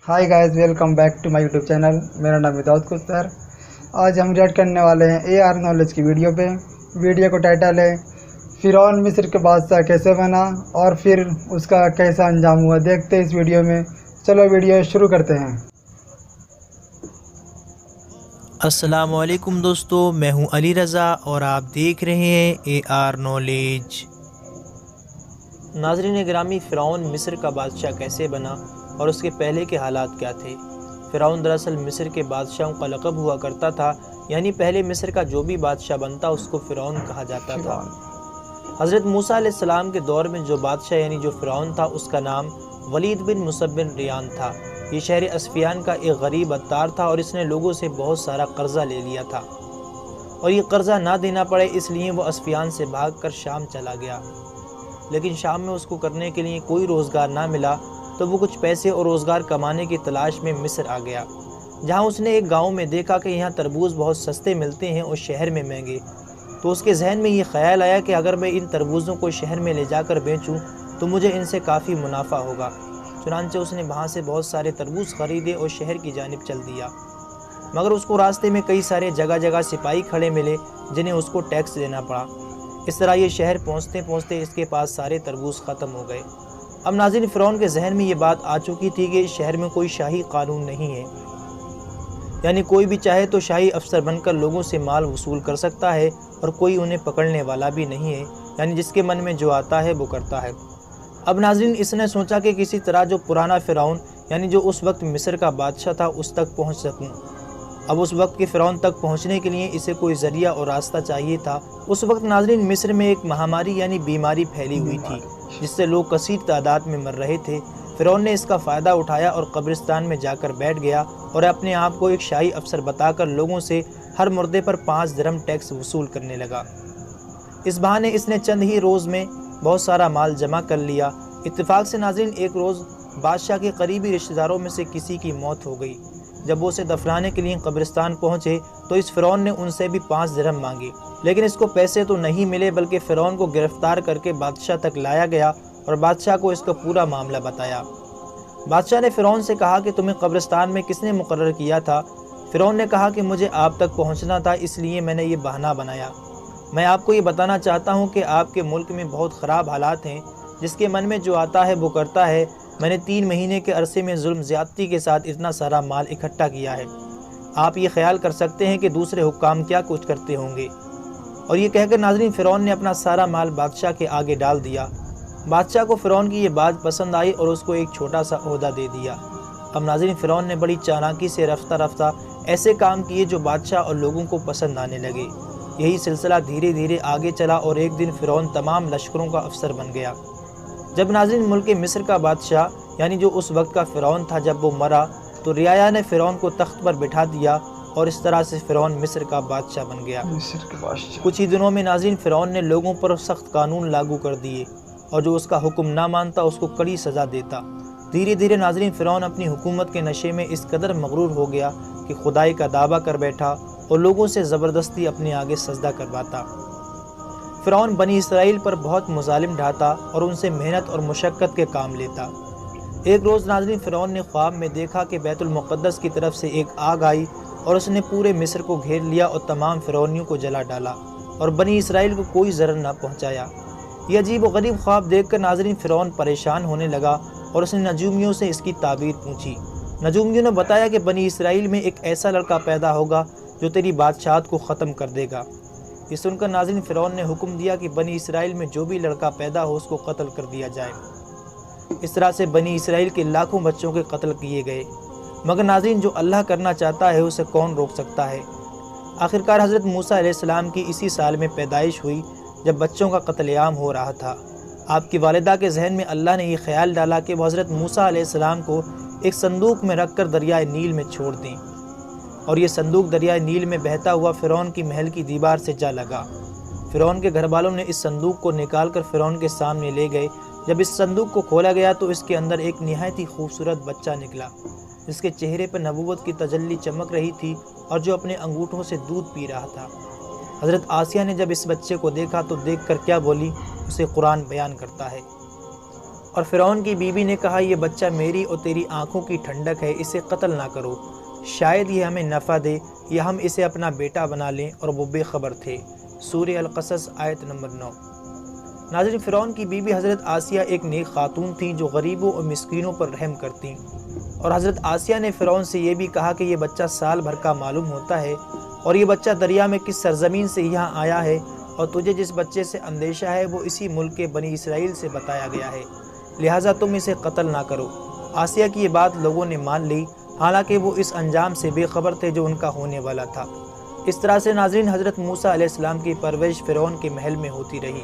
Hi guys, welcome back to my YouTube channel. मेरा नाम है दाऊद कुस्तर। आज हम रिएक्ट करने वाले हैं AR नॉलेज की वीडियो पे। वीडियो का टाइटल है फ़िरौन मिस्र के बादशाह कैसे बना और फिर उसका कैसा अंजाम हुआ। देखते हैं इस वीडियो में। चलो वीडियो शुरू करते हैं। अस्सलामुअलैकुम दोस्तों, मैं हूं अली रज़ा और आप देख रहे हैं AR नॉलेज। नाज़रीन गिरामी, फ़िरौन मिस्र का बादशाह कैसे बना और उसके पहले के हालात क्या थे। फ़िरौन दरअसल मिस्र के बादशाहों का लक़ब हुआ करता था, यानी पहले मिस्र का जो भी बादशाह बनता उसको फ़िरौन कहा जाता था। हज़रत मूसा अलैहिस्सलाम के दौर में जो बादशाह यानी जो फ़िरौन था उसका नाम वलीद बिन मुसब बिन रियान था। ये शहर अस्फियान का एक गरीब अत्तार था और इसने लोगों से बहुत सारा कर्जा ले लिया था और ये कर्जा ना देना पड़े इसलिए वो अस्फियान से भागकर शाम चला गया। लेकिन शाम में उसको करने के लिए कोई रोज़गार ना मिला तो वो कुछ पैसे और रोज़गार कमाने की तलाश में मिस्र आ गया, जहाँ उसने एक गाँव में देखा कि यहाँ तरबूज बहुत सस्ते मिलते हैं और शहर में महंगे। तो उसके जहन में ये ख्याल आया कि अगर मैं इन तरबूज़ों को शहर में ले जाकर बेचूं तो मुझे इनसे काफ़ी मुनाफा होगा। चुनांचे उसने वहाँ से बहुत सारे तरबूज ख़रीदे और शहर की जानिब चल दिया। मगर उसको रास्ते में कई सारे जगह जगह सिपाही खड़े मिले जिन्हें उसको टैक्स देना पड़ा। इस तरह ये शहर पहुँचते पहुँचते इसके पास सारे तरबूज ख़त्म हो गए। अब नाज़रीन, फ़िरौन के जहन में ये बात आ चुकी थी कि इस शहर में कोई शाही कानून नहीं है, यानी कोई भी चाहे तो शाही अफसर बनकर लोगों से माल वसूल कर सकता है और कोई उन्हें पकड़ने वाला भी नहीं है, यानी जिसके मन में जो आता है वो करता है। अब नाज़रीन, इसने सोचा कि किसी तरह जो पुराना फ़िरौन यानी जो उस वक्त मिस्र का बादशाह था उस तक पहुंच सकूं। अब उस वक्त के फ़िरौन तक पहुंचने के लिए इसे कोई ज़रिया और रास्ता चाहिए था। उस वक्त नाज़रीन मिस्र में एक महामारी यानी बीमारी फैली हुई थी जिससे लोग कसीर तादाद में मर रहे थे। फ़िरौन ने इसका फ़ायदा उठाया और कब्रिस्तान में जाकर बैठ गया और अपने आप को एक शाही अफसर बताकर लोगों से हर मुर्दे पर 5 दिरहम टैक्स वसूल करने लगा। इस बहाने इसने चंद ही रोज़ में बहुत सारा माल जमा कर लिया। इत्तेफाक से नाज़रीन एक रोज़ बादशाह के करीबी रिश्तेदारों में से किसी की मौत हो गई। जब वो उसे दफनाने के लिए कब्रिस्तान पहुँचे तो इस फ़िरौन ने उनसे भी 5 दिरहम मांगे, लेकिन इसको पैसे तो नहीं मिले बल्कि फ़िरौन को गिरफ्तार करके बादशाह तक लाया गया और बादशाह को इसका पूरा मामला बताया। बादशाह ने फ़िरौन से कहा कि तुम्हें कब्रिस्तान में किसने मुकर्रर किया था। फ़िरौन ने कहा कि मुझे आप तक पहुँचना था, इसलिए मैंने ये बहाना बनाया। मैं आपको ये बताना चाहता हूँ कि आपके मुल्क में बहुत ख़राब हालात हैं, जिसके मन में जो आता है वो करता है। मैंने 3 महीने के अरसे में जुल्म ज़्यादती के साथ इतना सारा माल इकट्ठा किया है। आप ये ख्याल कर सकते हैं कि दूसरे हुक्काम क्या कुछ करते होंगे। और ये कहकर नाज़रीन फ़िरौन ने अपना सारा माल बादशाह के आगे डाल दिया। बादशाह को फ़िरौन की ये बात पसंद आई और उसको एक छोटा सा ओहदा दे दिया। अब नाज़रीन फ़िरौन ने बड़ी चालाकी से रफ्ता रफ्ता ऐसे काम किए जो बादशाह और लोगों को पसंद आने लगे। यही सिलसिला धीरे धीरे आगे चला और एक दिन फ़िरौन तमाम लश्करों का अफसर बन गया। जब नाज़रीन मुल्क मिस्र का बादशाह यानी जो उस वक्त का फ़िरौन था जब वो मरा तो रियाया ने फ़िरौन को तख्त पर बिठा दिया और इस तरह से फ़िरौन मिस्र का बादशाह बन गया। कुछ ही दिनों में नाज़रीन फ़िरौन ने लोगों पर सख्त कानून लागू कर दिए और जो उसका हुक्म ना मानता उसको कड़ी सज़ा देता। धीरे धीरे नाज़रीन फ़िरौन अपनी हुकूमत के नशे में इस कदर मगरूर हो गया कि खुदाई का दावा कर बैठा और लोगों से ज़बरदस्ती अपने आगे सजदा करवाता। फ़िरौन बनी इसराइल पर बहुत मुज़ालिम ढाता और उनसे मेहनत और मुशक्क़त के काम लेता। एक रोज़ नाज़रीन फ़िरौन ने ख्वाब में देखा कि बैतुल मुक़द्दस की तरफ से एक आग आई और उसने पूरे मिस्र को घेर लिया और तमाम फ़िरौनियों को जला डाला और बनी इसराइल को कोई ज़रर न पहुँचाया। यह अजीब व गरीब ख्वाब देखकर नाज़रीन फ़िरौन परेशान होने लगा और उसने नजूमियों से इसकी ताबीर पूछी। नजूमियों ने बताया कि बनी इसराइल में एक ऐसा लड़का पैदा होगा जो तेरी बादशाहत को ख़त्म कर देगा। ये सुनकर नाज़रीन फ़िरौन ने हुक्म दिया कि बनी इसराइल में जो भी लड़का पैदा हो उसको कत्ल कर दिया जाए। इस तरह से बनी इसराइल के लाखों बच्चों के कत्ल किए गए। मगर नाज़रीन जो अल्लाह करना चाहता है उसे कौन रोक सकता है। आखिरकार हज़रत मूसा अलैहिस्सलाम की इसी साल में पैदाइश हुई जब बच्चों का कत्लेआम हो रहा था। आपकी वालिदा के जहन में अल्लाह ने यह ख्याल डाला कि वह हज़रत मूसा अलैहिस्सलाम को एक संदूक में रख कर दरियाए नील में छोड़ दें और ये संदूक दरियाए नील में बहता हुआ फ़िरौन की महल की दीवार से जा लगा। फ़िरौन के घर वालों ने इस संदूक को निकाल कर फ़िरौन के सामने ले गए। जब इस संदूक को खोला गया तो इसके अंदर एक निहायत ही खूबसूरत बच्चा निकला जिसके चेहरे पर नबूवत की तजल्ली चमक रही थी और जो अपने अंगूठों से दूध पी रहा था। हज़रत आसिया ने जब इस बच्चे को देखा तो देखकर क्या बोली उसे कुरान बयान करता है। اور فرعون کی بیوی نے کہا یہ بچہ میری اور تیری آنکھوں کی ٹھنڈک ہے، اسے قتل نہ کرو، شاید یہ ہمیں نفع دے یا ہم اسے اپنا بیٹا بنا لیں، اور وہ بے خبر تھے۔ سورہ القصص آیت نمبر 9۔ ناظرین، فرعون کی بیوی حضرت آسیہ ایک نیک خاتون تھیں جو غریبوں اور مسکینوں پر رحم کرتیں، اور حضرت آسیہ نے فرعون سے یہ بھی کہا کہ یہ بچہ سال بھر کا معلوم ہوتا ہے، اور یہ بچہ دریا میں کس سرزمین سے یہاں آیا ہے، اور تجھے جس بچے سے اندیشہ ہے وہ اسی ملک کے بنی اسرائیل سے بتایا گیا ہے، لہٰذا تم اسے قتل نہ کرو۔ آسیہ کی یہ بات لوگوں نے مان لی، حالانکہ وہ اس انجام سے بے خبر تھے جو ان کا ہونے والا تھا۔ اس طرح سے ناظرین، حضرت موسیٰ علیہ السلام کی پرورش فرعون کے محل میں ہوتی رہی۔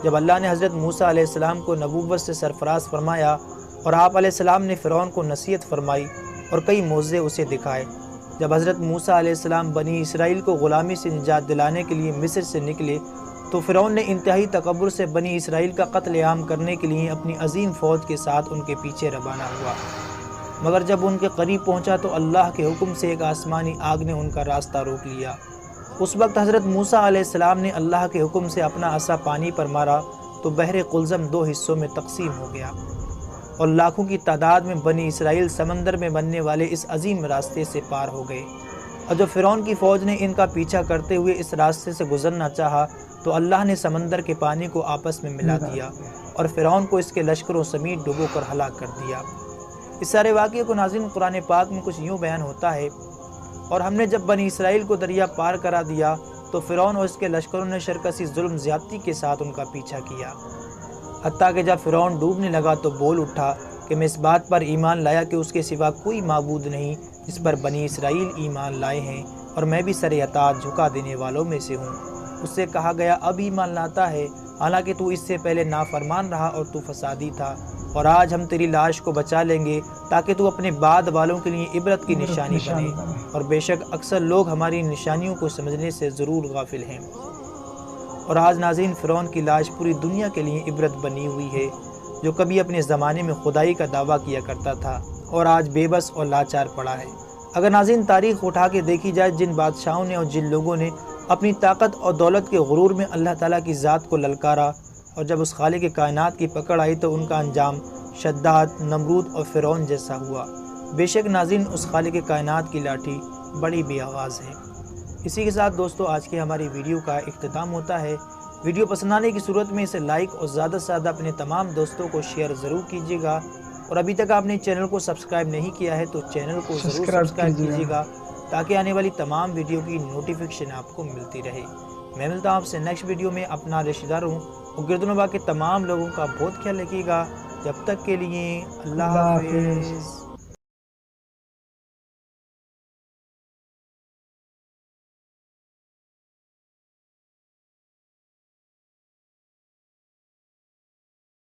جب اللہ نے حضرت موسیٰ علیہ السلام کو نبوت سے سرفراز فرمایا اور آپ علیہ السلام نے فرعون کو نصیحت فرمائی اور کئی معجزے اسے دکھائے، جب حضرت موسیٰ علیہ السلام بنی اسرائیل کو غلامی سے نجات دلانے کے لیے مصر سے نکلے تو فرعون نے انتہائی تکبر سے بنی اسرائیل کا قتل عام کرنے کے لیے اپنی عظیم فوج کے ساتھ ان کے پیچھے روانہ ہوا، مگر جب ان کے قریب پہنچا تو اللہ کے حکم سے ایک آسمانی آگ نے ان کا راستہ روک لیا۔ اس وقت حضرت موسیٰ علیہ السلام نے اللہ کے حکم سے اپنا عصا پانی پر مارا تو بحر قلزم 2 حصوں میں تقسیم ہو گیا، اور لاکھوں کی تعداد میں بنی اسرائیل سمندر میں بننے والے اس عظیم راستے سے پار ہو گئے۔ اور جب فرعون کی فوج نے ان کا پیچھا کرتے ہوئے اس راستے سے گزرنا چاہا تو اللہ نے سمندر کے پانی کو آپس میں ملا دیا اور فرعون کو اس کے لشکروں سمیت ڈبو کر ہلاک کر دیا۔ اس سارے واقعے کو ناظرین قرآن پاک میں کچھ یوں بیان ہوتا ہے، اور ہم نے جب بنی اسرائیل کو دریا پار کرا دیا تو فرعون اور اس کے لشکروں نے شرکسی ظلم زیادتی کے ساتھ ان کا پیچھا کیا، حتیٰ کہ جب فرعون ڈوبنے لگا تو بول اٹھا کہ میں اس بات پر ایمان لایا کہ اس کے سوا کوئی معبود نہیں جس پر بنی اسرائیل ایمان لائے ہیں، اور میں بھی سر اطاعت جھکا دینے والوں میں سے ہوں۔ اس سے کہا گیا اب ایمان لاتا ہے، حالانکہ تو اس سے پہلے نافرمان رہا اور تو فسادی تھا، اور آج ہم تیری لاش کو بچا لیں گے تاکہ تو اپنے بعد والوں کے لیے عبرت کی نشانی بنے، اور بے شک اکثر لوگ ہماری نشانیوں کو سمجھنے سے ضرور غافل ہیں۔ اور آج ناظرین، فرعون کی لاش پوری دنیا کے لیے عبرت بنی ہوئی ہے، جو کبھی اپنے زمانے میں خدائی کا دعویٰ کیا کرتا تھا اور آج بے بس اور لاچار پڑا ہے۔ اگر ناظرین تاریخ اٹھا کے دیکھی جائے، جن بادشاہوں نے اور جن لوگوں نے اپنی طاقت اور دولت کے غرور میں اللہ تعالیٰ کی ذات کو للکارا، اور جب اس خالق کائنات کی پکڑ آئی تو ان کا انجام شداد، نمرود اور فرعون جیسا ہوا۔ بے شک ناظرین، اس خالق کائنات کی لاٹھی بڑی بے آواز ہے۔ اسی کے ساتھ دوستو، آج کی ہماری ویڈیو کا اختتام ہوتا ہے۔ ویڈیو پسند آنے کی صورت میں اسے لائک اور زیادہ سے زیادہ اپنے تمام دوستوں کو شیئر ضرور کیجیے گا، اور ابھی تک آپ نے چینل کو سبسکرائب نہیں کیا ہے تو چینل کو ضرور سبسکرائب کیجیے گا تاکہ آنے والی تمام ویڈیو کی نوٹیفیکیشن آپ کو ملتی رہے۔ میں ملتا ہوں آپ سے نیکسٹ ویڈیو میں۔ اپنا رشتہ داروں اور گرد و نواح کے تمام لوگوں کا بہت خیال رکھیے گا۔ جب تک کے لیے اللہ حافظ۔